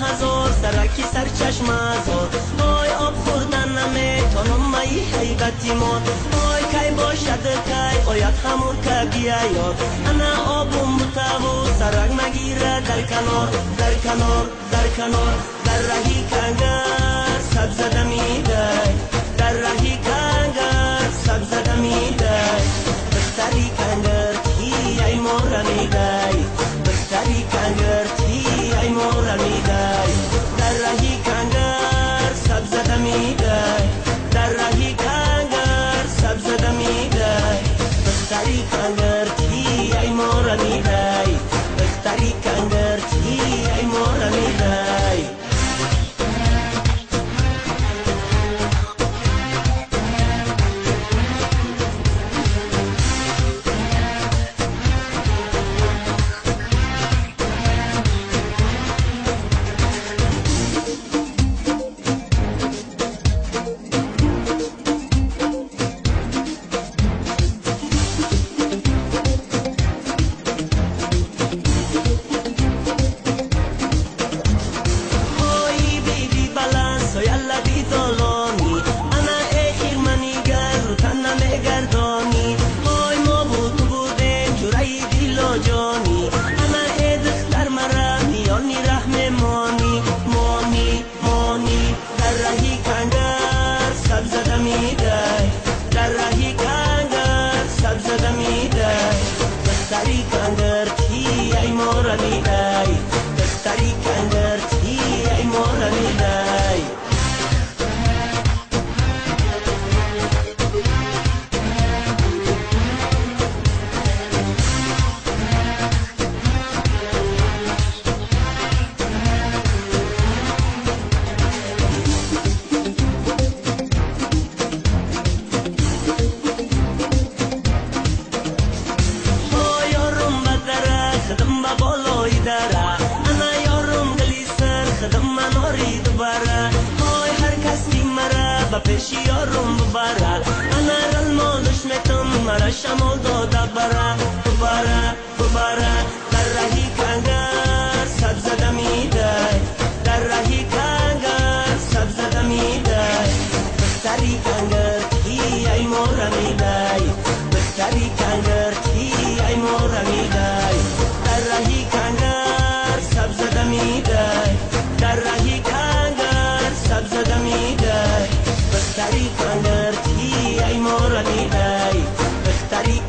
هزار سرکی سر چشم هزار وای آب خوردن نمیتونم مایی حیبتی ماد وای کی باشد کی آید همون که بیاید انا آبم بتاو سرک مگیره در کنار در کنار در کنار در رهی کنگر سبز دمیده در رهی کنگر سبز دمیده بستری کنگر تی ای مورمیده بستری کنگر تی ای مورمیده در رهی کنگر سبز دمیده در رهی کنگر سبز دمیده بستری کنگر تی ای مورمیده بستری کنگر تی ای مورمیده بستری کنگر تی ای مورمیده بستری کنگر تی ای مورمیده خدم بالای دره انا یارم گلی سر خدم من آرید بره های هر کسی مره با پیش یارم ببره انا رل مالش میتم مرا شمال داده بره ببره ببره در رهی کنگر سبز دمیده در رهی کنگر سبز دمیده بستری کنگر تی ای مورمیده بستری کنگر تی ای مورمیده در رهی کنگر سبز دمیده در رهی کنگر سبز دمیده بستری کنگر تی ای مورمیده بستری